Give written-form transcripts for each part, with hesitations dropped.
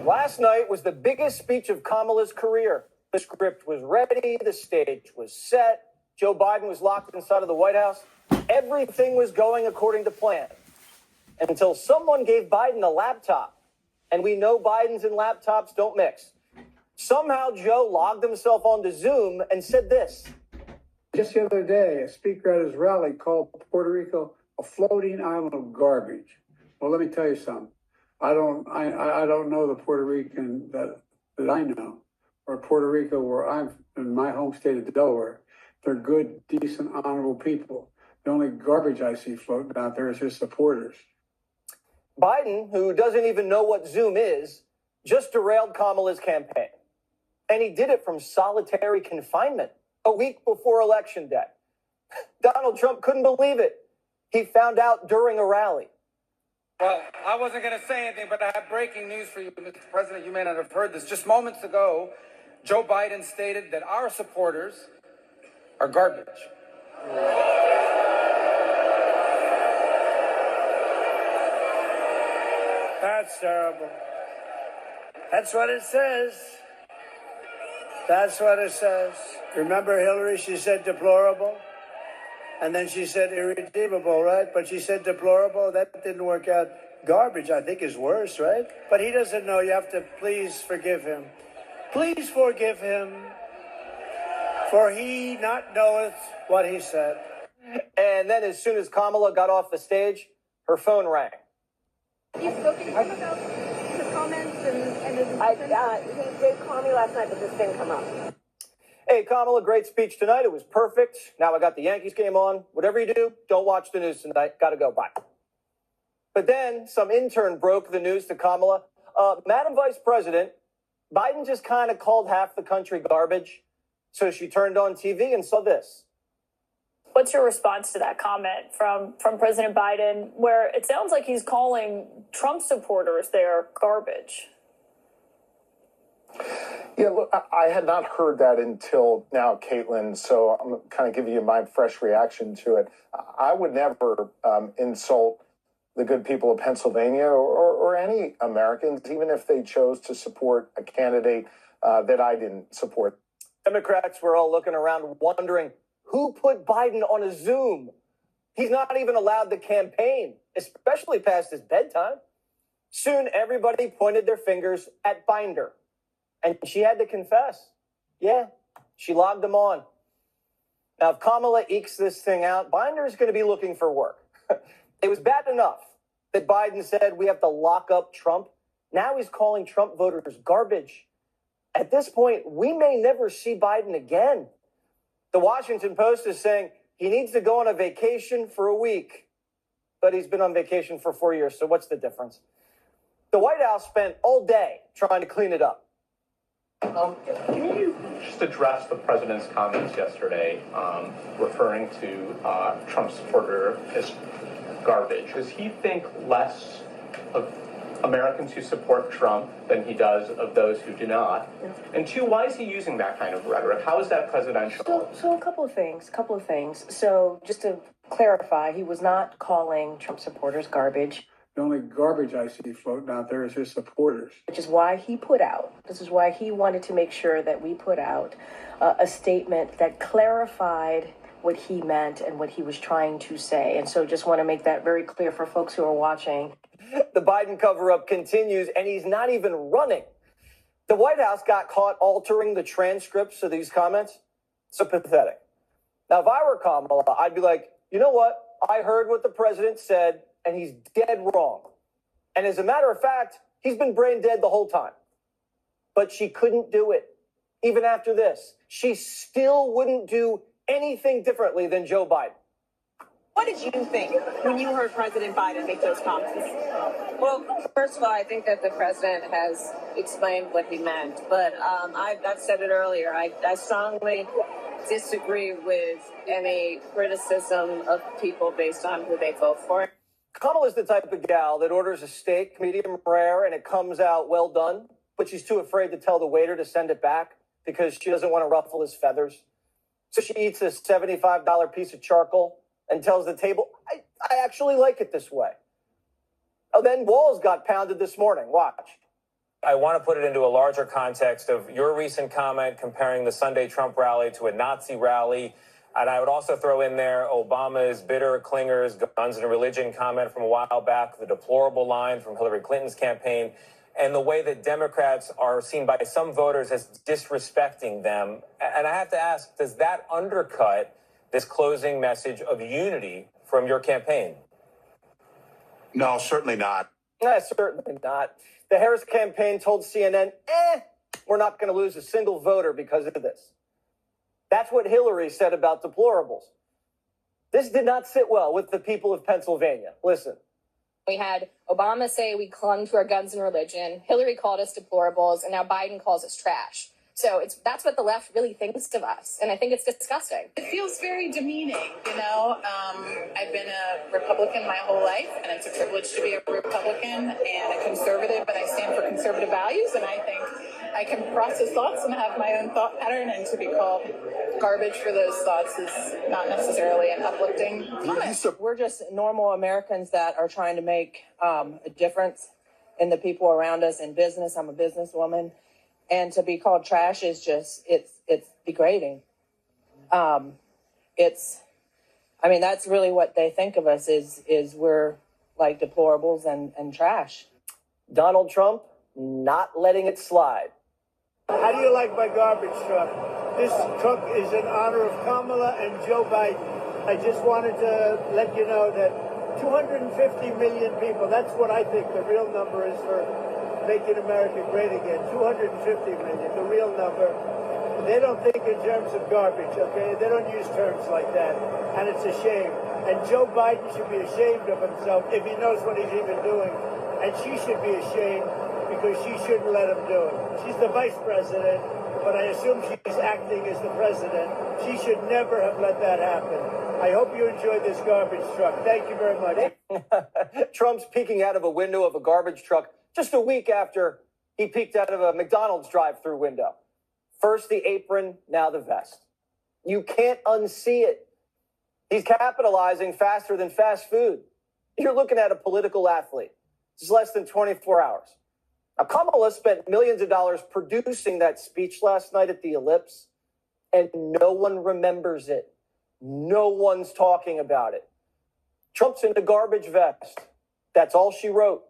Last night was the biggest speech of Kamala's career. The script was ready, the stage was set, Joe Biden was locked inside of the White House. Everything was going according to plan. Until someone gave Biden a laptop. And we know Bidens and laptops don't mix. Somehow Joe logged himself onto Zoom and said this. Just the other day, a speaker at his rally called Puerto Rico a floating island of garbage. Well, let me tell you something. I don't know the Puerto Rican that I know, or Puerto Rico where I'm in my home state of Delaware. They're good, decent, honorable people. The only garbage I see floating out there is his supporters. Biden, who doesn't even know what Zoom is, just derailed Kamala's campaign. And he did it from solitary confinement a week before Election Day. Donald Trump couldn't believe it. He found out during a rally. Well, I wasn't going to say anything, but I have breaking news for you, Mr. President. You may not have heard this. Just moments ago, Joe Biden stated that our supporters are garbage. That's terrible. That's what it says. That's what it says. Remember Hillary? She said deplorable. And then she said irredeemable, right? But she said deplorable. That didn't work out. Garbage, I think, is worse, right? But he doesn't know. You have to please forgive him. Please forgive him, for he not knoweth what he said. And then as soon as Kamala got off the stage, her phone rang. You've spoken to him about his comments and his he did call me last night, but this didn't come up. Hey, Kamala, great speech tonight. It was perfect. Now I got the Yankees game on. Whatever you do, don't watch the news tonight. Gotta go. Bye. But then some intern broke the news to Kamala. Madam Vice President, Biden just kind of called half the country garbage. So she turned on TV and saw this. What's your response to that comment from President Biden, where it sounds like he's calling Trump supporters there garbage? Yeah, look, I had not heard that until now, Caitlin, so I'm kind of giving you my fresh reaction to it. I would never insult the good people of Pennsylvania or any Americans, even if they chose to support a candidate that I didn't support. Democrats were all looking around wondering, who put Biden on a Zoom? He's not even allowed to campaign, especially past his bedtime. Soon, everybody pointed their fingers at Binder. And she had to confess, yeah, she logged him on. Now, if Kamala ekes this thing out, Binder's going to be looking for work. It was bad enough that Biden said we have to lock up Trump. Now he's calling Trump voters garbage. At this point, we may never see Biden again. The Washington Post is saying he needs to go on a vacation for a week, but he's been on vacation for 4 years, so what's the difference? The White House spent all day trying to clean it up. Can you just address the president's comments yesterday referring to Trump supporter as garbage? Does he think less of Americans who support Trump than he does of those who do not? And two, why is he using that kind of rhetoric? How is that presidential? So a couple of things. So just to clarify, he was not calling Trump supporters garbage. The only garbage I see floating out there is his supporters. Which is why this is why he wanted to make sure that we put out a statement that clarified what he meant and what he was trying to say. And so just want to make that very clear for folks who are watching. The Biden cover-up continues, and he's not even running. The White House got caught altering the transcripts of these comments. So pathetic. Now, if I were Kamala, I'd be like, you know what? I heard what the president said, and he's dead wrong. And as a matter of fact, he's been brain dead the whole time. But she couldn't do it. Even after this, she still wouldn't do anything differently than Joe Biden. What did you think when you heard President Biden make those comments? Well, first of all, I think that the president has explained what he meant. But I've said it earlier. I strongly disagree with any criticism of people based on who they vote for. Kamala's the type of gal that orders a steak medium rare and it comes out well done, but she's too afraid to tell the waiter to send it back because she doesn't want to ruffle his feathers. So she eats a $75 piece of charcoal and tells the table, I actually like it this way. Oh, then Walls got pounded this morning. Watch. I want to put it into a larger context of your recent comment comparing the Sunday Trump rally to a Nazi rally. And I would also throw in there Obama's bitter clingers, guns and religion comment from a while back, the deplorable line from Hillary Clinton's campaign, and the way that Democrats are seen by some voters as disrespecting them. And I have to ask, does that undercut this closing message of unity from your campaign? No, certainly not. No, certainly not. The Harris campaign told CNN, we're not going to lose a single voter because of this. That's what Hillary said about deplorables. This did not sit well with the people of Pennsylvania. Listen. We had Obama say we clung to our guns and religion. Hillary called us deplorables, and now Biden calls us trash. So that's what the left really thinks of us, and I think it's disgusting. It feels very demeaning, you know. I've been a Republican my whole life, and it's a privilege to be a Republican and a conservative, but I stand for conservative values, and I think I can process thoughts and have my own thought pattern, and to be called garbage for those thoughts is not necessarily an uplifting comment. We're just normal Americans that are trying to make a difference in the people around us in business. I'm a businesswoman. And to be called trash is just, it's degrading. That's really what they think of us is we're like deplorables and trash. Donald Trump not letting it slide. How do you like my garbage truck? This truck is in honor of Kamala and Joe Biden. I just wanted to let you know that 250 million people, that's what I think the real number is for making America great again. 250 million, the real number. They don't think in terms of garbage, okay? They don't use terms like that, and it's a shame. And Joe Biden should be ashamed of himself if he knows what he's even doing. And she should be ashamed because she shouldn't let him do it. She's the vice president, but I assume she's acting as the president. She should never have let that happen. I hope you enjoyed this garbage truck. Thank you very much. Trump's peeking out of a window of a garbage truck just a week after he peeked out of a McDonald's drive-through window. First the apron, now the vest. You can't unsee it. He's capitalizing faster than fast food. You're looking at a political athlete. It's less than 24 hours. Now, Kamala spent millions of dollars producing that speech last night at the Ellipse, and no one remembers it. No one's talking about it. Trump's in a garbage vest. That's all she wrote.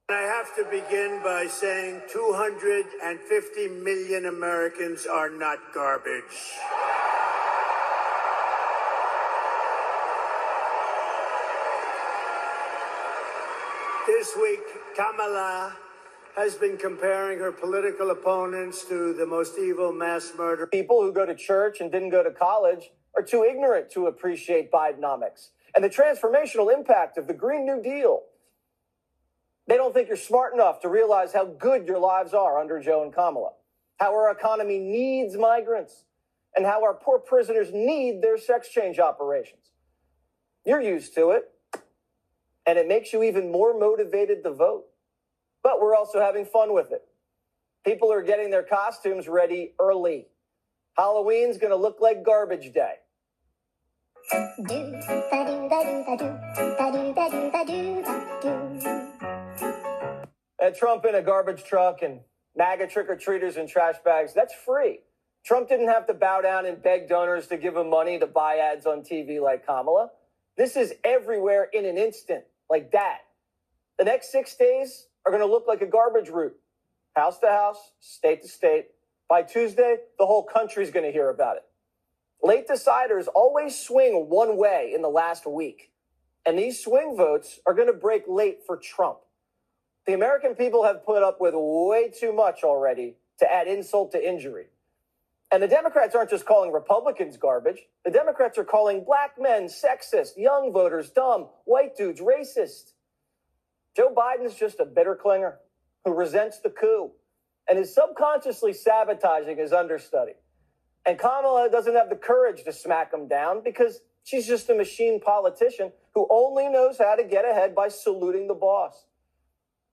I have to begin by saying 250 million Americans are not garbage. This week, Kamala has been comparing her political opponents to the most evil mass murderer. People who go to church and didn't go to college are too ignorant to appreciate Bidenomics and the transformational impact of the Green New Deal. They don't think you're smart enough to realize how good your lives are under Joe and Kamala, how our economy needs migrants, and how our poor prisoners need their sex change operations. You're used to it, and it makes you even more motivated to vote. But we're also having fun with it. People are getting their costumes ready early. Halloween's going to look like garbage day. Trump in a garbage truck and MAGA trick-or-treaters in trash bags, that's free. Trump didn't have to bow down and beg donors to give him money to buy ads on TV like Kamala. This is everywhere in an instant, like that. The next 6 days are going to look like a garbage route, house to house, state to state. By Tuesday, the whole country's going to hear about it. Late deciders always swing one way in the last week, and these swing votes are going to break late for Trump. The American people have put up with way too much already to add insult to injury. And the Democrats aren't just calling Republicans garbage. The Democrats are calling black men sexist, young voters dumb, white dudes racist. Joe Biden's just a bitter clinger who resents the coup and is subconsciously sabotaging his understudy. And Kamala doesn't have the courage to smack him down because she's just a machine politician who only knows how to get ahead by saluting the boss.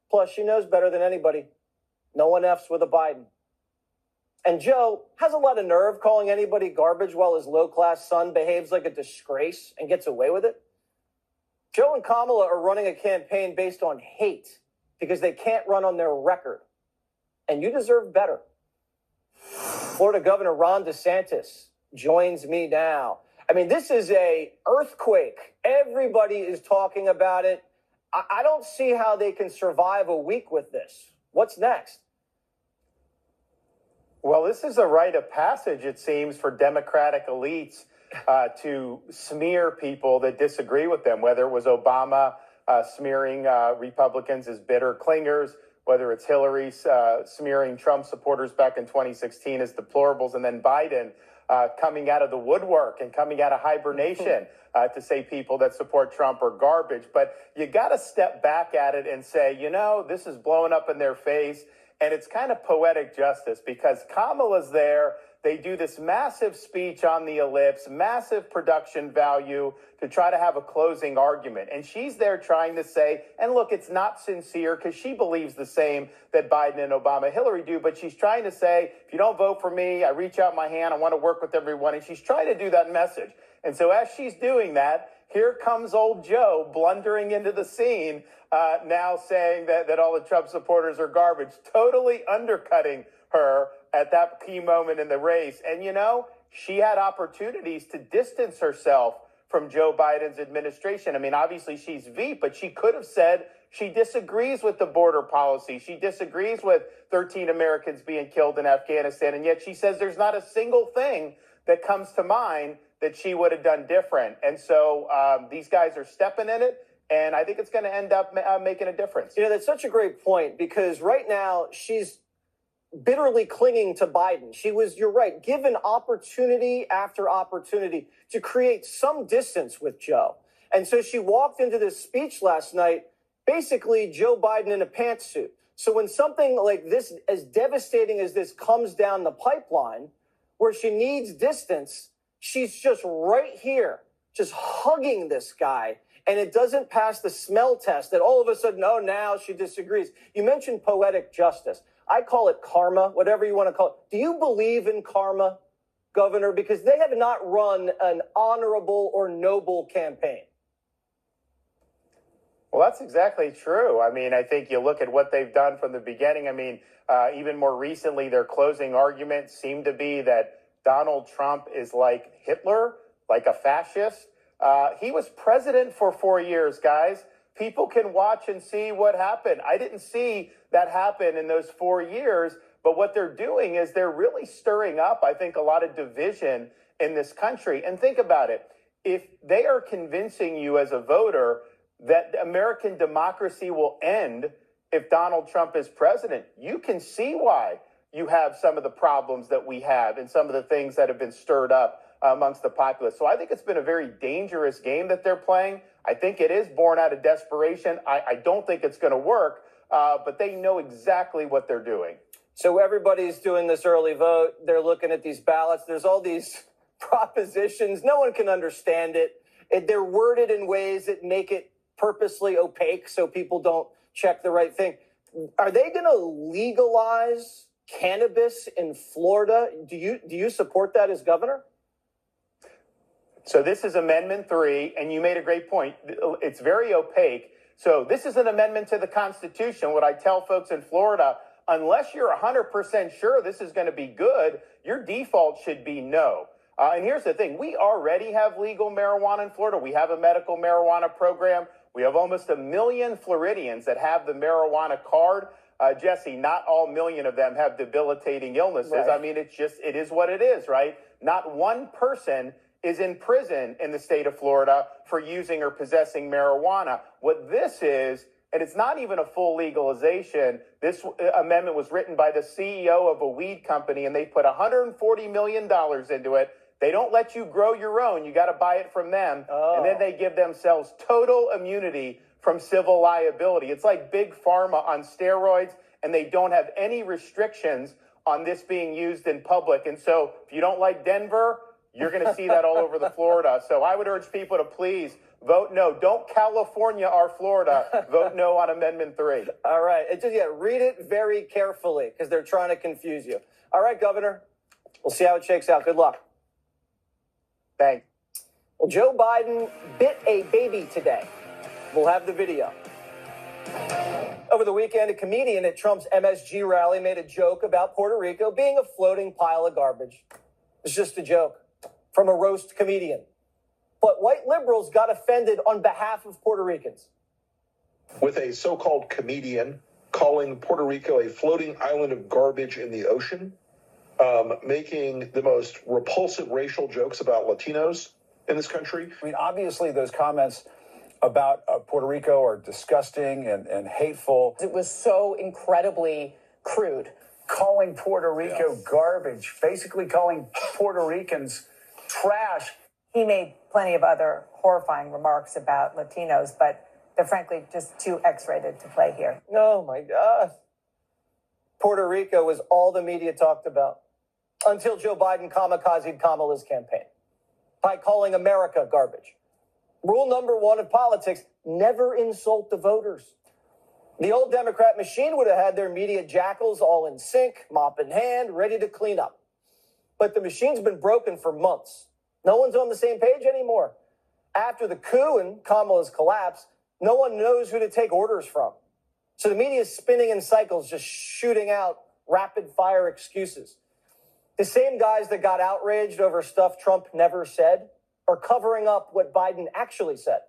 Plus, she knows better than anybody. No one F's with a Biden. And Joe has a lot of nerve calling anybody garbage while his low-class son behaves like a disgrace and gets away with it. Joe and Kamala are running a campaign based on hate because they can't run on their record, and you deserve better. Florida Governor Ron DeSantis joins me now. I mean, this is a earthquake. Everybody is talking about it. I don't see how they can survive a week with this. What's next? Well, this is a rite of passage, it seems, for Democratic elites to smear people that disagree with them, whether it was Obama smearing Republicans as bitter clingers, whether it's Hillary smearing Trump supporters back in 2016 as deplorables, and then Biden coming out of the woodwork and coming out of hibernation to say people that support Trump are garbage. But you got to step back at it and say, you know, this is blowing up in their face. And it's kind of poetic justice because Kamala's there. They do this massive speech on the ellipse, massive production value to try to have a closing argument. And she's there trying to say, and look, it's not sincere because she believes the same that Biden and Obama, Hillary do. But she's trying to say, if you don't vote for me, I reach out my hand. I want to work with everyone. And she's trying to do that message. And so as she's doing that, here comes old Joe blundering into the scene, now saying that all the Trump supporters are garbage, totally undercutting her at that key moment in the race. And, you know, she had opportunities to distance herself from Joe Biden's administration. I mean, obviously she's Veep, but she could have said she disagrees with the border policy. She disagrees with 13 Americans being killed in Afghanistan. And yet she says there's not a single thing that comes to mind that she would have done different. And so these guys are stepping in it, and I think it's going to end up making a difference. You know, that's such a great point because right now she's bitterly clinging to Biden. She was, you're right, given opportunity after opportunity to create some distance with Joe. And so she walked into this speech last night, basically Joe Biden in a pantsuit. So when something like this, as devastating as this, comes down the pipeline, where she needs distance, she's just right here, just hugging this guy, and it doesn't pass the smell test that all of a sudden, oh, now she disagrees. You mentioned poetic justice. I call it karma, whatever you want to call it. Do you believe in karma, Governor? Because they have not run an honorable or noble campaign. Well, that's exactly true. I mean, I think you look at what they've done from the beginning. I mean, even more recently, their closing argument seemed to be that Donald Trump is like Hitler, like a fascist. He was president for 4 years, guys. People can watch and see what happened. I didn't see that happen in those 4 years, but what they're doing is they're really stirring up, I think, a lot of division in this country. And think about it. If they are convincing you as a voter that American democracy will end if Donald Trump is president, you can see why you have some of the problems that we have and some of the things that have been stirred up amongst the populace. So I think it's been a very dangerous game that they're playing. I think it is born out of desperation. I don't think it's going to work, but they know exactly what they're doing. So everybody's doing this early vote. They're looking at these ballots. There's all these propositions. No one can understand it. They're worded in ways that make it purposely opaque so people don't check the right thing. Are they going to legalize cannabis in Florida? Do you support that as governor? So this is Amendment 3, and you made a great point. It's very opaque. So this is an amendment to the Constitution. What I tell folks in Florida, unless you're 100% sure this is going to be good, your default should be no. And here's the thing. We already have legal marijuana in Florida. We have a medical marijuana program. We have almost 1 million Floridians that have the marijuana card. Jesse, not all million of them have debilitating illnesses. Right. I mean, it is what it is, right? Not one person is in prison in the state of Florida for using or possessing marijuana. What this is, and it's not even a full legalization, this amendment was written by the CEO of a weed company, and they put $140 million into it. They don't let you grow your own. You got to buy it from them. Oh. And then they give themselves total immunity from civil liability. It's like big pharma on steroids, and they don't have any restrictions on this being used in public. And so if you don't like Denver, you're going to see that all over the Florida. So I would urge people to please vote no. Don't California our Florida. Vote no on Amendment 3. All right. Read it very carefully because they're trying to confuse you. All right, Governor. We'll see how it shakes out. Good luck. Thanks. Well, Joe Biden bit a baby today. We'll have the video. Over the weekend, a comedian at Trump's MSG rally made a joke about Puerto Rico being a floating pile of garbage. It's just a joke from a roast comedian. But white liberals got offended on behalf of Puerto Ricans. With a so-called comedian calling Puerto Rico a floating island of garbage in the ocean, making the most repulsive racial jokes about Latinos in this country. I mean, obviously, those comments about Puerto Rico are disgusting and hateful. It was so incredibly crude. Calling Puerto Rico garbage, basically calling Puerto Ricans trash. He made plenty of other horrifying remarks about Latinos, but they're frankly just too X-rated to play here. Oh, my God. Puerto Rico was all the media talked about until Joe Biden kamikazed Kamala's campaign by calling America garbage. Rule number one of politics, never insult the voters. The old Democrat machine would have had their media jackals all in sync, mop in hand, ready to clean up. But the machine's been broken for months. No one's on the same page anymore. After the coup and Kamala's collapse, no one knows who to take orders from. So the media is spinning in cycles, just shooting out rapid-fire excuses. The same guys that got outraged over stuff Trump never said are covering up what Biden actually said.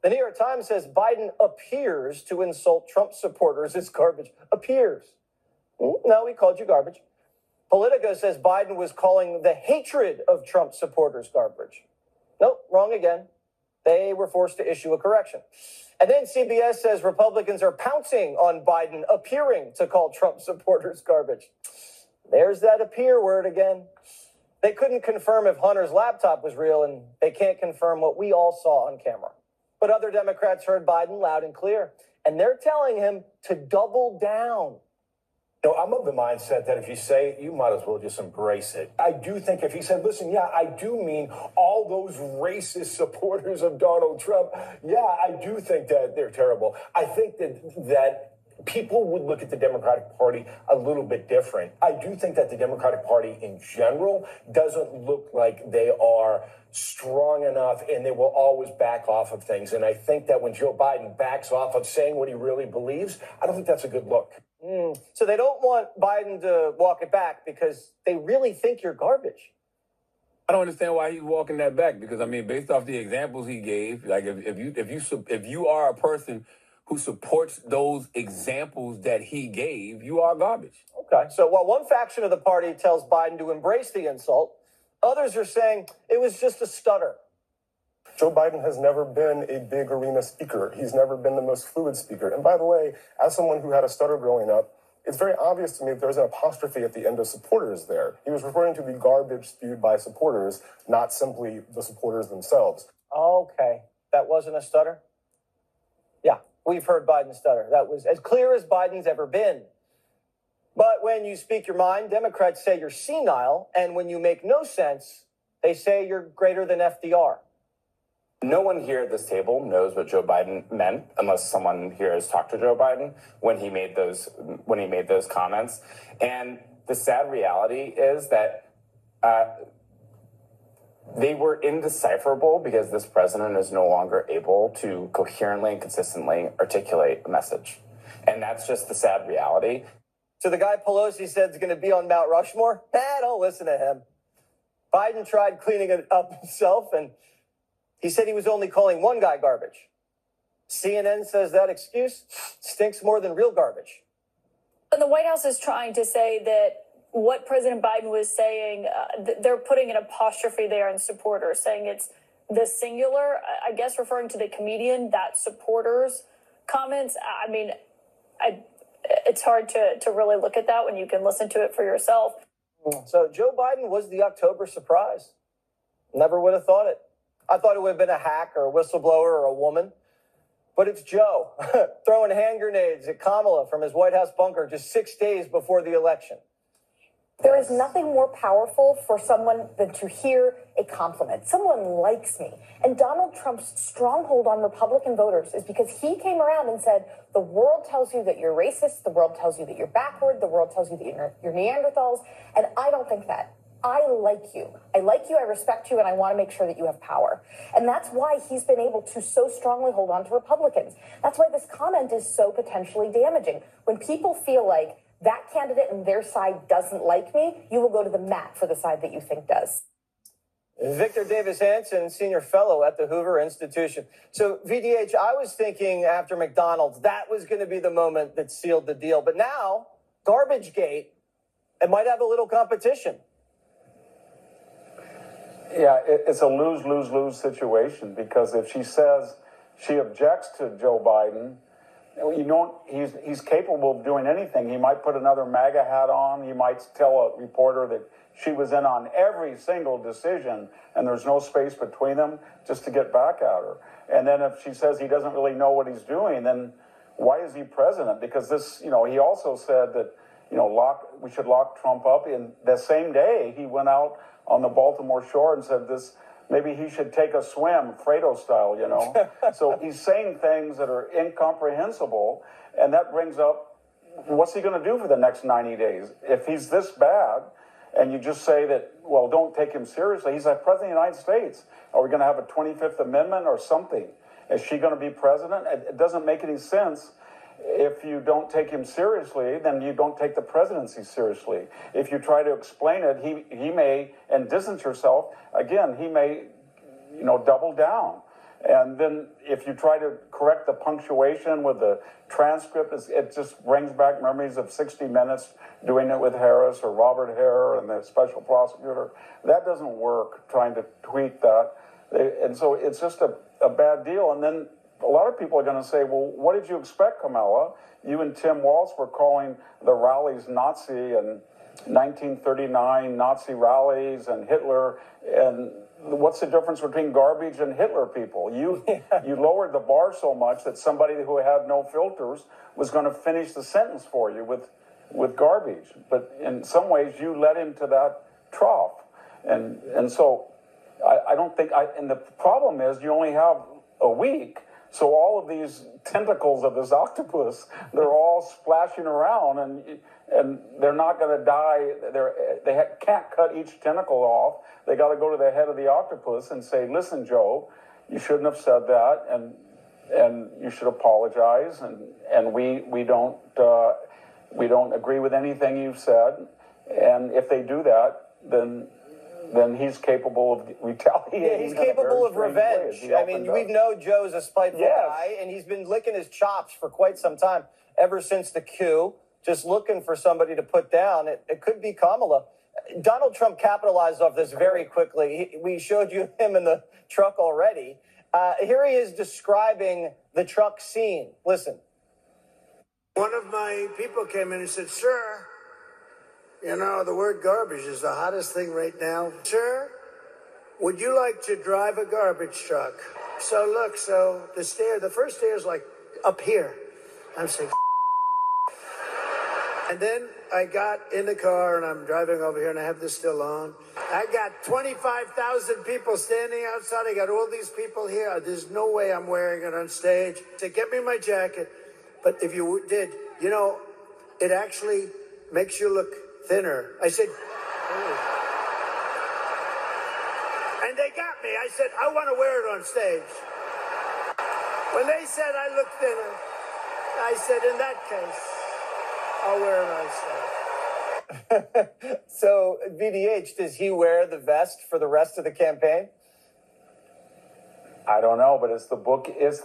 The New York Times says Biden appears to insult Trump supporters as garbage. Appears. No, he called you garbage. Politico says Biden was calling the hatred of Trump supporters garbage. Nope, wrong again. They were forced to issue a correction. And then CBS says Republicans are pouncing on Biden appearing to call Trump supporters garbage. There's that appear word again. They couldn't confirm if Hunter's laptop was real, and they can't confirm what we all saw on camera. But other Democrats heard Biden loud and clear, and they're telling him to double down. No, I'm of the mindset that if you say it, you might as well just embrace it. I do think if he said, listen, yeah, I do mean all those racist supporters of Donald Trump. Yeah, I do think that they're terrible. I think that people would look at the Democratic Party a little bit different. I do think that the Democratic Party in general doesn't look like they are strong enough, and they will always back off of things. And I think that when Joe Biden backs off of saying what he really believes, I don't think that's a good look. So they don't want Biden to walk it back because they really think you're garbage. I don't understand why he's walking that back, because I mean, based off the examples he gave, like if you are a person who supports those examples that he gave, you are garbage. Okay, so while one faction of the party tells Biden to embrace the insult, others are saying it was just a stutter. Joe Biden has never been a big arena speaker. He's never been the most fluid speaker. And by the way, as someone who had a stutter growing up, it's very obvious to me that there's an apostrophe at the end of supporters there. He was referring to the garbage spewed by supporters, not simply the supporters themselves. Okay, that wasn't a stutter? Yeah, we've heard Biden stutter. That was as clear as Biden's ever been. But when you speak your mind, Democrats say you're senile, and when you make no sense, they say you're greater than FDR. No one here at this table knows what Joe Biden meant, unless someone here has talked to Joe Biden when he made those comments. And the sad reality is that they were indecipherable because this president is no longer able to coherently and consistently articulate a message. And that's just the sad reality. So the guy Pelosi said is going to be on Mount Rushmore? Don't listen to him. Biden tried cleaning it up himself, and he said he was only calling one guy garbage. CNN says that excuse stinks more than real garbage. And the White House is trying to say that what President Biden was saying, they're putting an apostrophe there in supporters, saying it's the singular, I guess referring to the comedian, that supporters comments. I mean, it's hard to really look at that when you can listen to it for yourself. So Joe Biden was the October surprise. Never would have thought it. I thought it would have been a hack or a whistleblower or a woman. But it's Joe throwing hand grenades at Kamala from his White House bunker just 6 days before the election. There is nothing more powerful for someone than to hear a compliment. Someone likes me. And Donald Trump's stronghold on Republican voters is because he came around and said, the world tells you that you're racist, the world tells you that you're backward, the world tells you that you're Neanderthals, and I don't think that. I like you. I respect you, and I want to make sure that you have power. And that's why he's been able to so strongly hold on to Republicans. That's why this comment is so potentially damaging. When people feel like that candidate and their side doesn't like me, you will go to the mat for the side that you think does. Victor Davis Hanson, senior fellow at the Hoover Institution. So, VDH, I was thinking after McDonald's, that was going to be the moment that sealed the deal. But now, Garbage Gate, it might have a little competition. Yeah, it's a lose-lose-lose situation, because if she says she objects to Joe Biden, he's capable of doing anything. He might put another MAGA hat on. He might tell a reporter that she was in on every single decision and there's no space between them, just to get back at her. And then if she says he doesn't really know what he's doing, then why is he president? Because this, he also said that, we should lock Trump up. And the same day he went out on the Baltimore shore and said maybe he should take a swim, Fredo style, So he's saying things that are incomprehensible, and that brings up, what's he going to do for the next 90 days? If he's this bad, and you just say that, well, don't take him seriously, he's like President of the United States. Are we going to have a 25th Amendment or something? Is she going to be president? It doesn't make any sense. If you don't take him seriously, then you don't take the presidency seriously. If you try to explain it, he may, and distance yourself, again, he may, double down. And then if you try to correct the punctuation with the transcript, it just brings back memories of 60 Minutes doing it with Harris or Robert Hare and the special prosecutor. That doesn't work, trying to tweak that. And so it's just a bad deal. And then a lot of people are going to say, well, what did you expect, Kamala? You and Tim Walz were calling the rallies Nazi and 1939 Nazi rallies and Hitler. And what's the difference between garbage and Hitler people? You lowered the bar so much that somebody who had no filters was going to finish the sentence for you with garbage. But in some ways, you led him to that trough. And so I don't think, and the problem is you only have a week. So all of these tentacles of this octopus, they're all splashing around, and they're not going to die. They can't cut each tentacle off. They got to go to the head of the octopus and say, listen, Joe, you shouldn't have said that, and you should apologize, and we don't agree with anything you've said. And if they do that, then he's capable of retaliating. Yeah, he's capable of revenge. I mean, we know Joe's a spiteful guy, and he's been licking his chops for quite some time, ever since the coup, just looking for somebody to put down. It could be Kamala. Donald Trump capitalized off this very quickly. We showed you him in the truck already. Here he is describing the truck scene. Listen. One of my people came in and said, sir, the word garbage is the hottest thing right now. Sir, would you like to drive a garbage truck? So look, the first stair is like up here. I'm saying, and then I got in the car and I'm driving over here and I have this still on. I got 25,000 people standing outside. I got all these people here. There's no way I'm wearing it on stage. I said, get me my jacket. But if you did, it actually makes you look thinner. I said, and they got me. I said, I want to wear it on stage. When they said I look thinner, I said, in that case, I'll wear it on stage. So, VDH, does he wear the vest for the rest of the campaign? I don't know, but it's the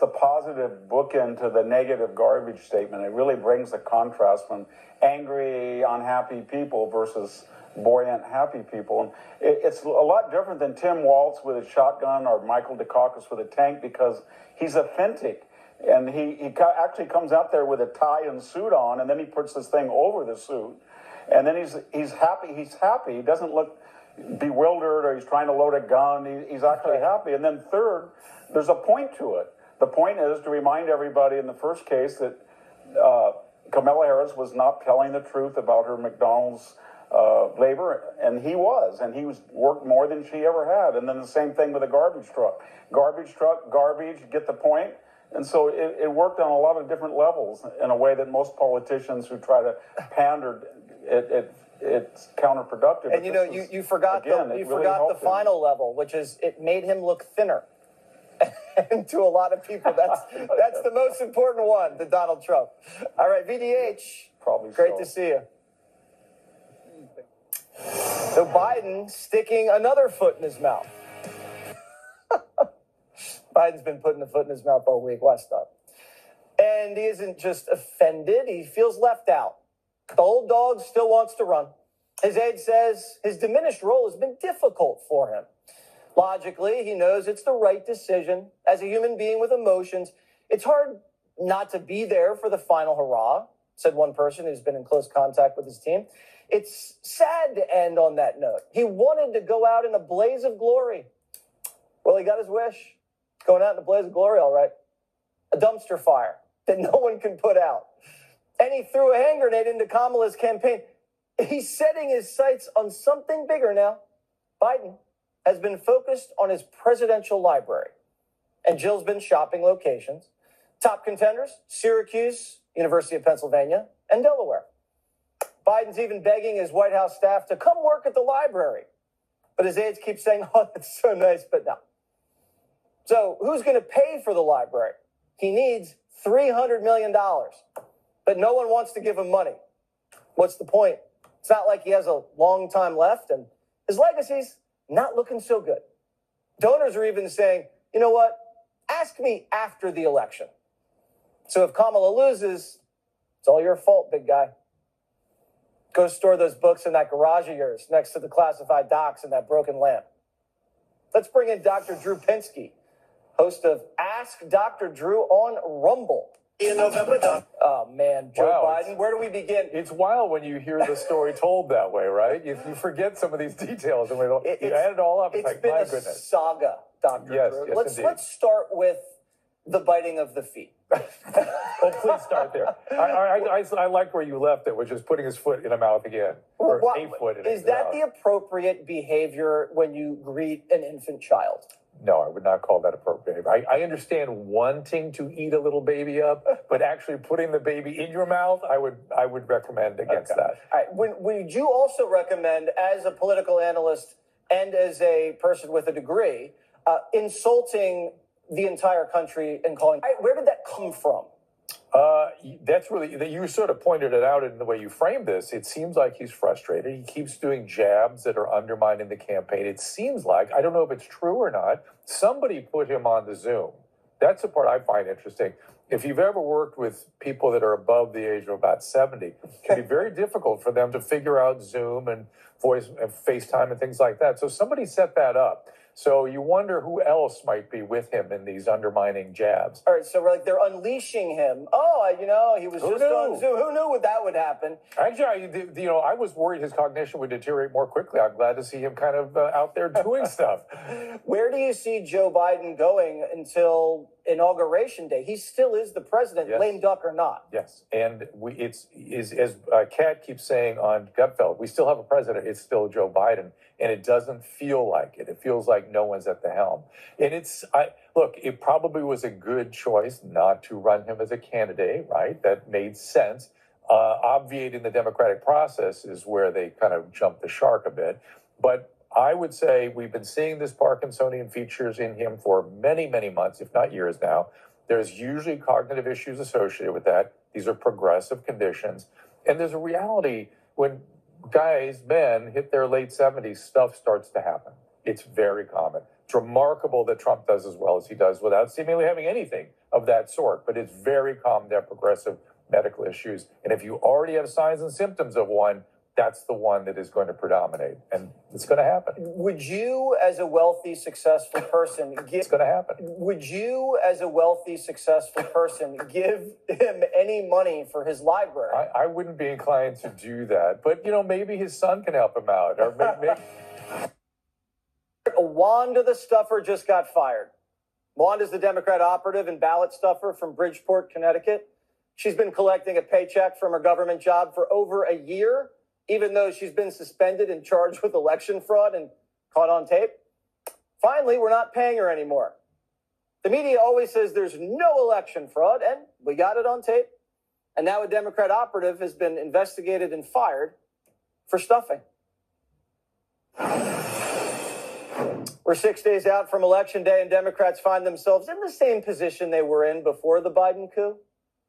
positive bookend to the negative garbage statement. It really brings the contrast from angry, unhappy people versus buoyant, happy people. And it's a lot different than Tim Walz with a shotgun or Michael Dukakis with a tank, because he's authentic. And he actually comes out there with a tie and suit on, and then he puts this thing over the suit. And then he's happy. He's happy. He doesn't look bewildered or he's trying to load a gun. He's actually happy. And then third, there's a point to it. The point is to remind everybody in the first case that Kamala Harris was not telling the truth about her McDonald's labor, and he was worked more than she ever had. And then the same thing with a garbage truck, garbage, get the point? And so it worked on a lot of different levels in a way that most politicians who try to pander it's counterproductive. And you forgot the final level, which is it made him look thinner. And to a lot of people, that's the most important one to Donald Trump. All right, VDH, probably great to see you. So Biden sticking another foot in his mouth. Biden's been putting a foot in his mouth all week. Watch that. And he isn't just offended, he feels left out. The old dog still wants to run. His aide says his diminished role has been difficult for him. Logically, he knows it's the right decision. As a human being with emotions, it's hard not to be there for the final hurrah, said one person who's been in close contact with his team. It's sad to end on that note. He wanted to go out in a blaze of glory. Well, he got his wish. Going out in a blaze of glory, all right. A dumpster fire that no one can put out. And he threw a hand grenade into Kamala's campaign. He's setting his sights on something bigger now. Biden has been focused on his presidential library. And Jill's been shopping locations. Top contenders, Syracuse, University of Pennsylvania, and Delaware. Biden's even begging his White House staff to come work at the library. But his aides keep saying, oh, that's so nice, but no. So who's going to pay for the library? He needs $300 million. But no one wants to give him money. What's the point? It's not like he has a long time left, and his legacy's not looking so good. Donors are even saying, you know what? Ask me after the election. So if Kamala loses, it's all your fault, big guy. Go store those books in that garage of yours next to the classified docs and that broken lamp. Let's bring in Dr. Drew Pinsky, host of Ask Dr. Drew on Rumble. Oh, man, Joe Biden, where do we begin? It's wild when you hear the story told that way, right? You forget some of these details, and you add it all up. It's like, been my a goodness. Saga, Dr. Drew. Yes, Let's start with the biting of the feet. Well, please start there. I like where you left it, which is putting his foot in a mouth again, or a foot in his mouth. Is that the appropriate behavior when you greet an infant child? No, I would not call that appropriate behavior. I understand wanting to eat a little baby up, but actually putting the baby in your mouth, I would recommend against that. All right. Would you also recommend, as a political analyst and as a person with a degree, insulting the entire country and calling? Where did that come from? That's really, you sort of pointed it out in the way you framed this. It seems like he's frustrated. He keeps doing jabs that are undermining the campaign. It seems like, I don't know if it's true or not, somebody put him on the Zoom. That's the part I find interesting. If you've ever worked with people that are above the age of about 70, it can be very difficult for them to figure out Zoom and voice and FaceTime and things like that. So somebody set that up. So you wonder who else might be with him in these undermining jabs. All right, so they're unleashing him. Oh, he was just on Zoom. Who knew that would happen? Actually, I was worried his cognition would deteriorate more quickly. I'm glad to see him kind of out there doing stuff. Where do you see Joe Biden going until Inauguration Day? He still is the president, yes. Lame duck or not. Yes, and as Kat keeps saying on Gutfeld, we still have a president. It's still Joe Biden. And it doesn't feel like it. It feels like no one's at the helm. And look, it probably was a good choice not to run him as a candidate, right? That made sense. Obviating the democratic process is where they kind of jumped the shark a bit. But I would say we've been seeing this Parkinsonian features in him for many, many months, if not years now. There's usually cognitive issues associated with that. These are progressive conditions. And there's a reality when men hit their late 70s, stuff starts to happen. It's very common. It's remarkable that Trump does as well as he does without seemingly having anything of that sort. But it's very common to have progressive medical issues. And if you already have signs and symptoms of one, that's the one that is going to predominate. And it's going to happen. Would you, as a wealthy, successful person, it's going to happen. Would you, as a wealthy, successful person, give him any money for his library? I wouldn't be inclined to do that. But, maybe his son can help him out. Or maybe... Wanda the stuffer just got fired. Wanda's the Democrat operative and ballot stuffer from Bridgeport, Connecticut. She's been collecting a paycheck from her government job for over a year, even though she's been suspended and charged with election fraud and caught on tape. Finally, we're not paying her anymore. The media always says there's no election fraud, and we got it on tape. And now a Democrat operative has been investigated and fired for stuffing. We're 6 days out from Election Day, and Democrats find themselves in the same position they were in before the Biden coup.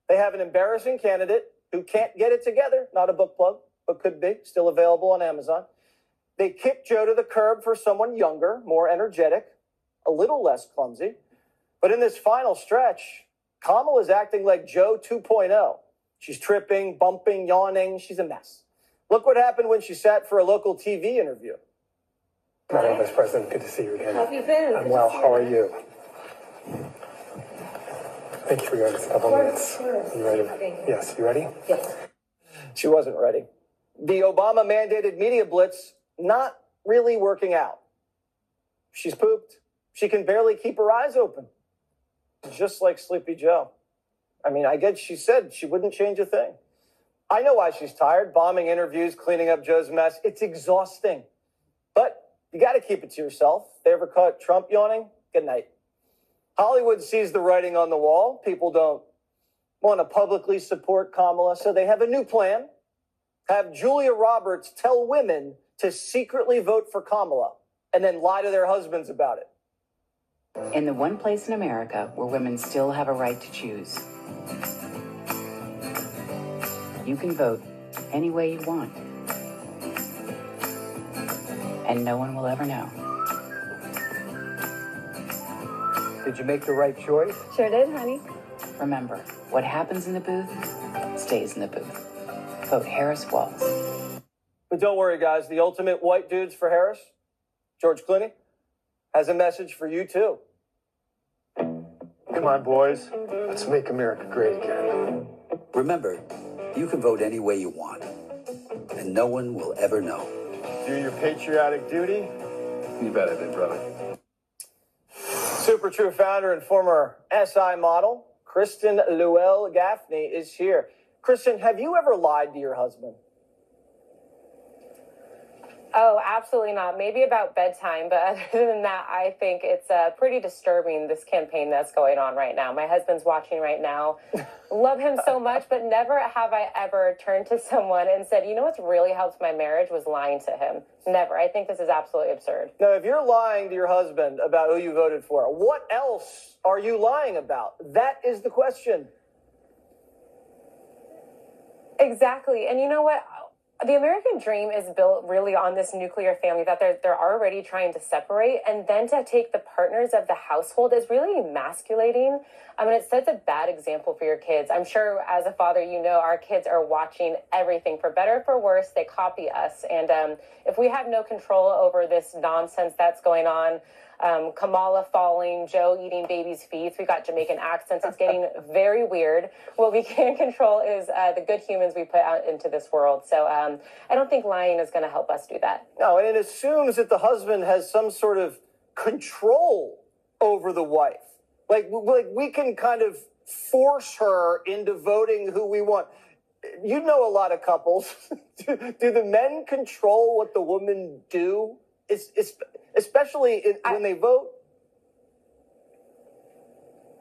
They have an embarrassing candidate who can't get it together. Not a book plug, but could be. Still available on Amazon. They kick Joe to the curb for someone younger, more energetic, a little less clumsy. But in this final stretch, Kamala's acting like Joe 2.0. She's tripping, bumping, yawning. She's a mess. Look what happened when she sat for a local TV interview. Madam Vice President, good to see you again. How have you been? I'm well. How are you? Thank you for your a couple minutes. You ready? Yes, you ready? Yes. She wasn't ready. The Obama-mandated media blitz not really working out. She's pooped. She can barely keep her eyes open. Just like Sleepy Joe. I mean, I guess she said she wouldn't change a thing. I know why she's tired, bombing interviews, cleaning up Joe's mess. It's exhausting. But you got to keep it to yourself. If they ever caught Trump yawning, good night. Hollywood sees the writing on the wall. People don't want to publicly support Kamala, so they have a new plan. Have Julia Roberts tell women to secretly vote for Kamala and then lie to their husbands about it. In the one place in America where women still have a right to choose, you can vote any way you want. And no one will ever know. Did you make the right choice? Sure did, honey. Remember, what happens in the booth stays in the booth. Vote Harris Walls. But don't worry, guys. The ultimate white dudes for Harris, George Clooney, has a message for you, too. Come on, boys. Let's make America great again. Remember, you can vote any way you want, and no one will ever know. Do your patriotic duty. You bet I did, brother. Super True founder and former SI model, Kristen Llewellyn-Gaffney, is here. Kristen, have you ever lied to your husband? Oh, absolutely not. Maybe about bedtime, but other than that, I think it's pretty disturbing, this campaign that's going on right now. My husband's watching right now. Love him so much, but never have I ever turned to someone and said, you know what's really helped my marriage was lying to him. Never. I think this is absolutely absurd. Now, if you're lying to your husband about who you voted for, what else are you lying about? That is the question. Exactly. And you know what? The American dream is built really on this nuclear family that they're already trying to separate, and then to take the partners of the household is really emasculating. I mean, it sets a bad example for your kids. I'm sure as a father, you know, our kids are watching everything, for better or for worse. They copy us. And if we have no control over this nonsense that's going on, Kamala falling, Joe eating baby's feet, we got Jamaican accents, it's getting very weird. What we can control is the good humans we put out into this world. So I don't think lying is going to help us do that. No, and it assumes that the husband has some sort of control over the wife. Like we can kind of force her into voting who we want. You know a lot of couples. Do the men control what the women do? Especially when they vote?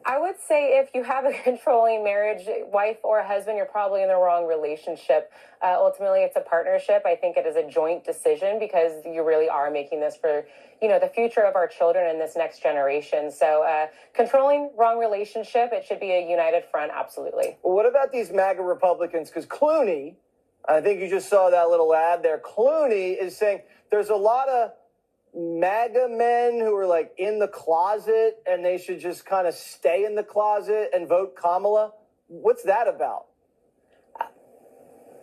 I would say if you have a controlling marriage, wife or husband, you're probably in the wrong relationship. Ultimately, it's a partnership. I think it is a joint decision because you really are making this for, you know, the future of our children and this next generation. So controlling, wrong relationship. It should be a united front. Absolutely. Well, what about these MAGA Republicans? Because Clooney, I think you just saw that little ad there. Clooney is saying there's a lot of MAGA men who are like in the closet and they should just kind of stay in the closet and vote Kamala. What's that about?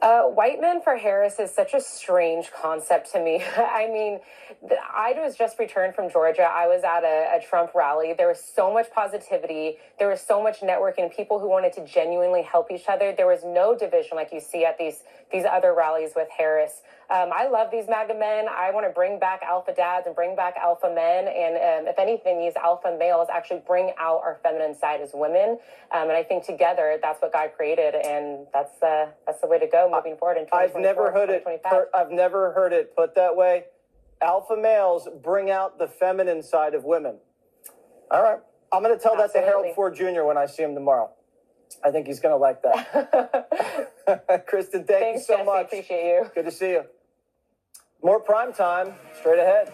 White men for Harris is such a strange concept to me. I mean, I was just returned from Georgia. I was at a Trump rally. There was so much positivity. There was so much networking, people who wanted to genuinely help each other. There was no division like you see at these other rallies with Harris. I love these MAGA men. I want to bring back alpha dads and bring back alpha men. And if anything, these alpha males actually bring out our feminine side as women. And I think together, that's what God created. And that's the way to go moving forward in 2024, I've never heard it put that way. Alpha males bring out the feminine side of women. All right. I'm going to tell that to Harold Ford Jr. when I see him tomorrow. I think he's going to like that. Kristen, thanks you so Jesse, much. Appreciate you. Good to see you. More prime time straight ahead.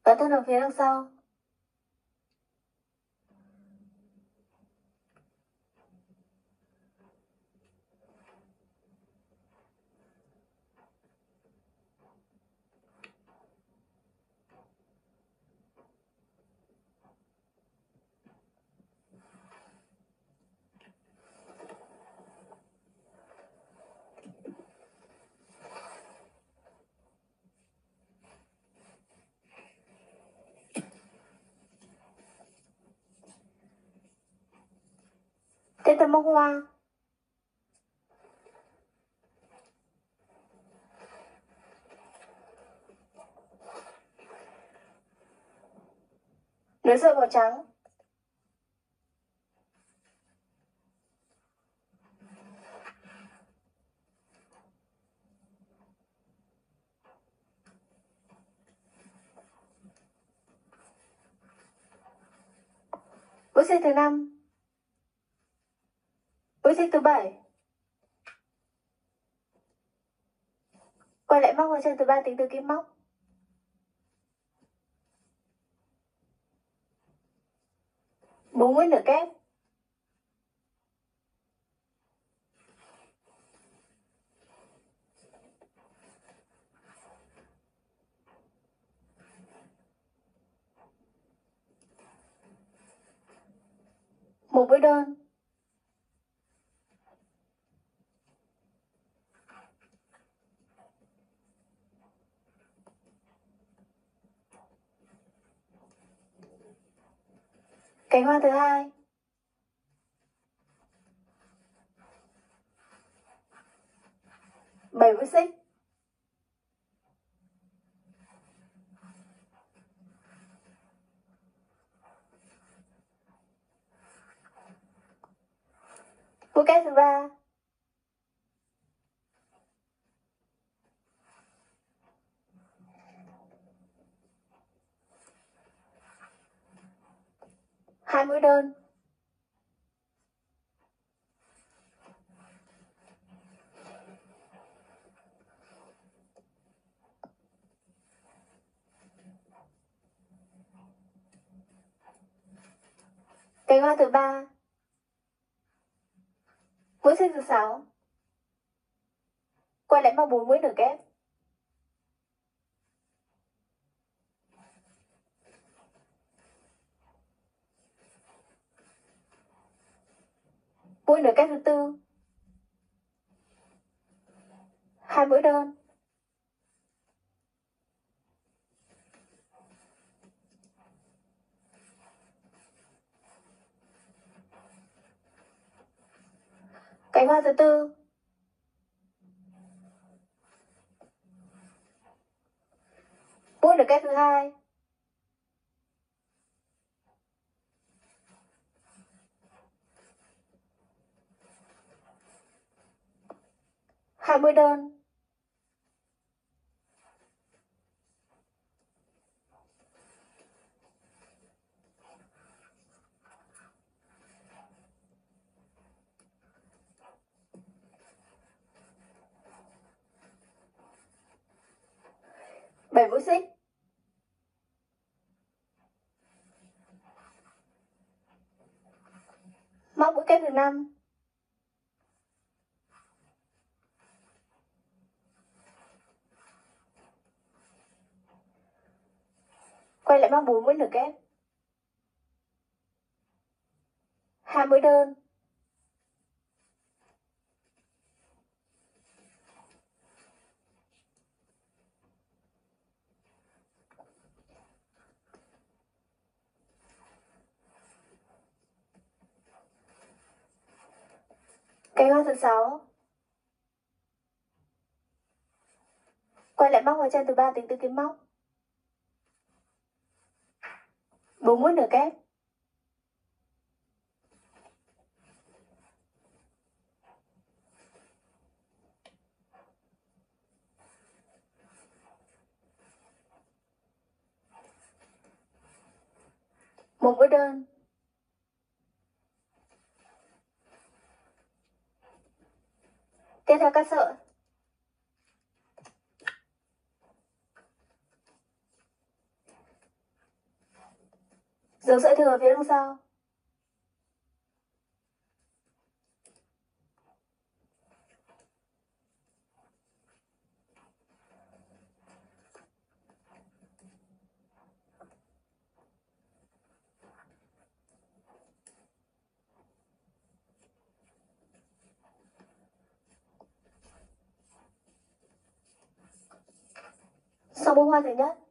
Bản thân ở phía đằng sau. Trên tấm bông hoa. Nửa sợi màu trắng. Bước xích thứ 5. Bước xích thứ 7. Quay lại móc vào chân thứ 3 tính từ kim móc. Bốn mũi nửa kép. Một mũi đơn. Cánh hoa thứ 2. Bảy mũi xích. Mũi kép thứ 3. Hai mũi đơn. Cánh hoa thứ 3. Mũi xích thứ 6. Quay lại móc 4 mũi nửa kép. Mũi nửa kép thứ 4. Hai mũi đơn. Cánh hoa thứ 4. Mũi nửa kép thứ 2. Hai mũi đơn. Bảy mũi xích. Móc mũi kép thứ 5. Quay lại móc 4 mũi nửa kép. Hai mũi đơn. Cánh hoa thứ 6. Quay lại móc vào chân thứ 3 tính từ kim móc. 4 mũi nửa kép. Một bữa đơn. Tiếp theo cắt sợi. Giấu sợi thừa phía đằng sau. Xong bông hoa thứ nhất.